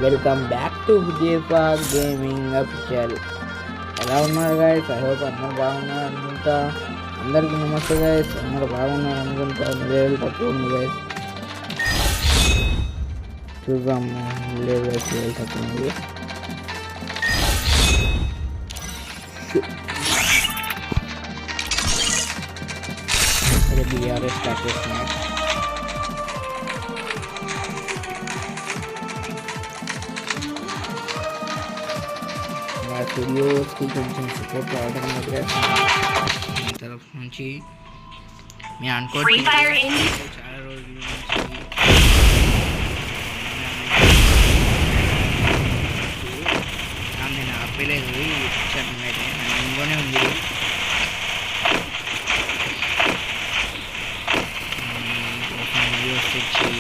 Welcome back to విజయపా gaming official. ఎలా ఉన్నారు గైస్? ఐ హోప్ అందరూ బాగున్నారు అనుకుంటా. అందరికీ నమస్తే గైస్. అందరూ బాగున్నారు అనుకుంటా. లెవెల్ తక్కువ ఉంది గైస్, చూద్దాము. లెవెల్ తక్కువ ఉంది. బీఆర్ఎస్ స్టార్ట్ చేస్తున్నాం. మా స్టూడియోస్కి కొంచెం సపోర్ట్ రావడం దగ్గర తరఫు నుంచి మేము అనుకోవచ్చు చాలా రోజుల నుంచి నేను ఆపలేదు. ఇచ్చాను అయితే ఇంట్లోనే ఉంది. వీడియోస్ తెచ్చి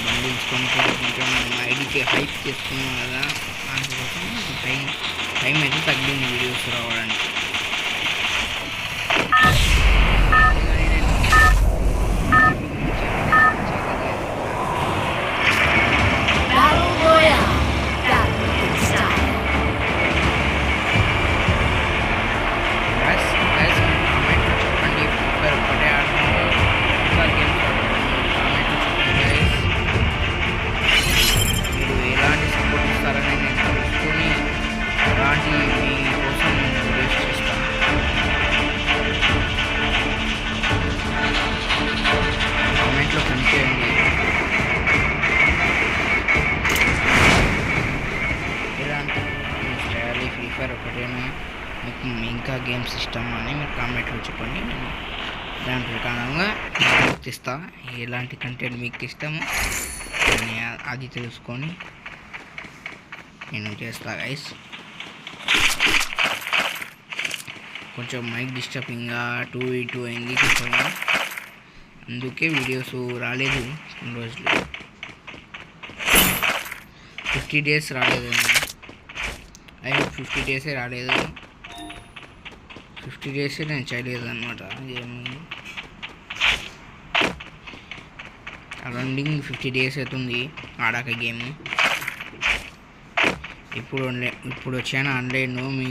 బండిల్చుకొని కొంచెం ఐడికి హైప్ చేస్తున్నాం కదా, అందుకోసం టైం అయితే తగ్గింది వీడియోస్ రావడానికి. ఒకటేనా మీకు ఇంకా గేమ్స్ ఇష్టం అని మీరు కామెంట్లో చెప్పండి. నేను దాని ప్రకారంగా గుర్తిస్తా ఎలాంటి కంటెంట్ మీకు ఇష్టమో అది తెలుసుకొని నేను చేస్తా గైస్. కొంచెం మైక్ డిస్టర్బింగ్గా ఇటు అయింది కొంచెం, అందుకే వీడియోస్ రాలేదు కొన్ని రోజులు. 50 days రాలేదు. 50 days రాలేదు. 50 days నేను చేయలేదు అనమాట. రన్నింగ్ 50 days అవుతుంది ఆడాక గేమ్. ఇప్పుడు వచ్చాను ఆన్లైన్, మీ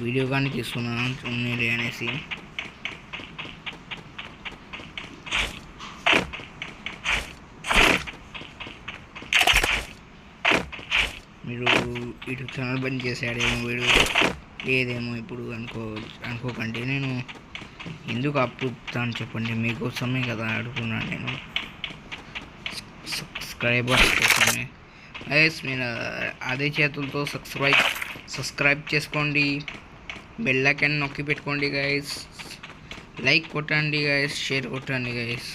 వీడియో కానీ తీస్తున్నాను ఉన్నది అనేసి. మీరు యూట్యూబ్ ఛానల్ బంద్ చేశాడేమో వీడు, లేదేమో ఇప్పుడు అనుకోకండి. నేను ఎందుకు అప్పుతాను చెప్పండి, మీకోసమే కదా అడుగుతున్నాను. నేను సబ్స్క్రైబర్స్ కోసమే గైస్. మీరు అదే చేతులతో సబ్స్క్రైబ్ చేసుకోండి, బెల్ ఐకాన్ నొక్కి పెట్టుకోండి గైస్, లైక్ కొట్టండి గైస్, షేర్ కొట్టండి గైస్.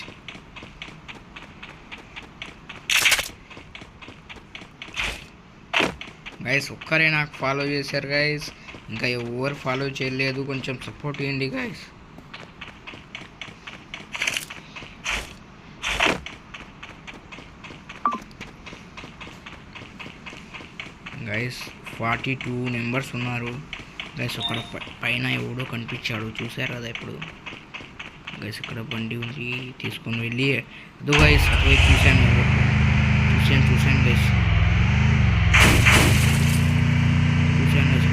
గైస్ ఒక్కరే నాకు ఫాలో చేశారు గైస్, ఇంకా ఎవరు ఫాలో చేయలేదు. కొంచెం సపోర్ట్ చేయండి గైస్. గైస్ 42 members ఉన్నారు గైస్. అక్కడ పైన ఎవడో కనిపించాడు, చూసారు కదా ఇప్పుడు గైస్. ఇక్కడ బండి ఉంది, తీసుకొని వెళ్ళి అదో గైస్ అటువైపు చూశాను గైస్.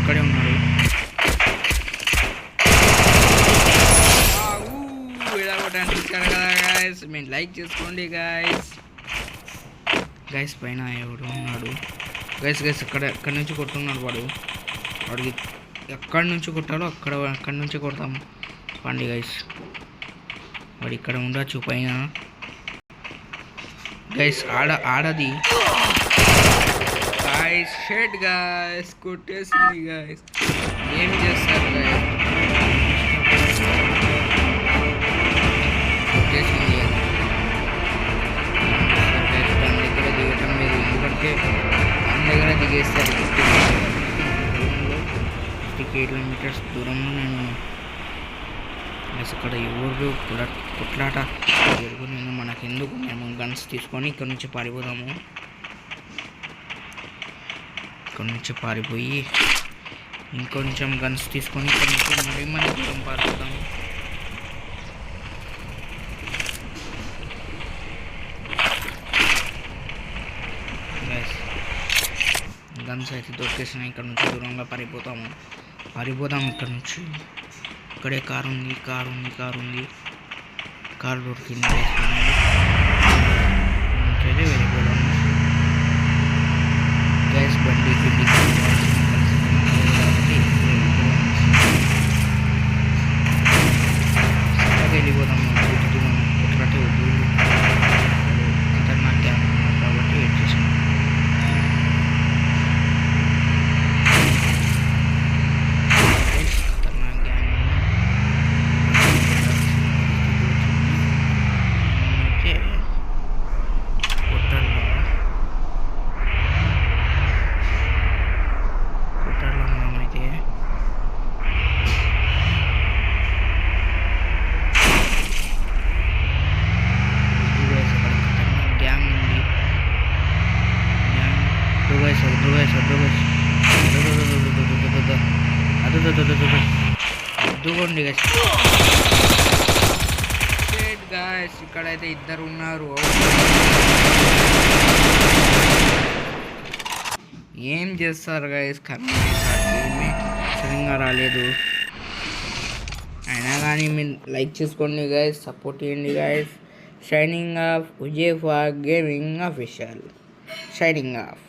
ఇక్కడే ఉన్నాడు. ఇచ్చారు కదా గైస్, మీరు లైక్ చేసుకోండి గైస్. పైన ఎవడు ఉన్నాడు గైస్. ఎక్కడి నుంచి కొట్టున్నాడు వాడికి ఎక్కడి నుంచి కొట్టాలో అక్కడి నుంచి కొడతాం పండి గైస్. వాడు ఇక్కడ ఉండొచ్చు పైన గైస్. ఆడది గైస్. షెడ్ గైస్, కొట్టేసింది గైస్. ఏం చేస్తారు గైస్, కొట్టేసింది దాని దగ్గర దిగటం లేదు, ఎందుకంటే దాని దగ్గర దిగేస్తారు. 50 kilometers దూరంలో నేను గైస్. ఇక్కడ ఎవరు కొట్లాట జరుగు, నేను మనకెందుకు, మేము గన్స్ తీసుకొని ఇక్కడ నుంచి పారిపోదాము. ఇక్కడ నుంచి పారిపోయి ఇంకొంచెం గన్స్ తీసుకొని ఇక్కడ నుంచి మరీ దూరం పారిపోతాము. గైస్ గన్స్ అయితే దొరికేసినాయి. ఇక్కడ నుంచి దూరంగా పారిపోతాము ఇక్కడ నుంచి. ఇక్కడే కారు ఉంది. కారు దొరికింది. అయితే వెళ్ళిపోదాము గైస్. బండి వెళ్ళిపోదాము. ఎట్లంటే వద్దు, ఖతర్నాక్ గ్యాంగ్ ఉన్నారు కాబట్టి వెయిట్ చేసాము. ఖతర్నాక్ గ్యాంగ్ అయితే కొట్టాలో మనమైతే అద్దుకోండి గాయస్. ఇక్కడైతే ఇద్దరు ఉన్నారు. ఏం చేస్తారు గాయస్? ఏమీ సరిగ్గా రాలేదు. అయినా కానీ మీరు లైక్ చేసుకోండి గాయస్, సపోర్ట్ చేయండి guys. Shining of Vijay for gaming official. Shining of.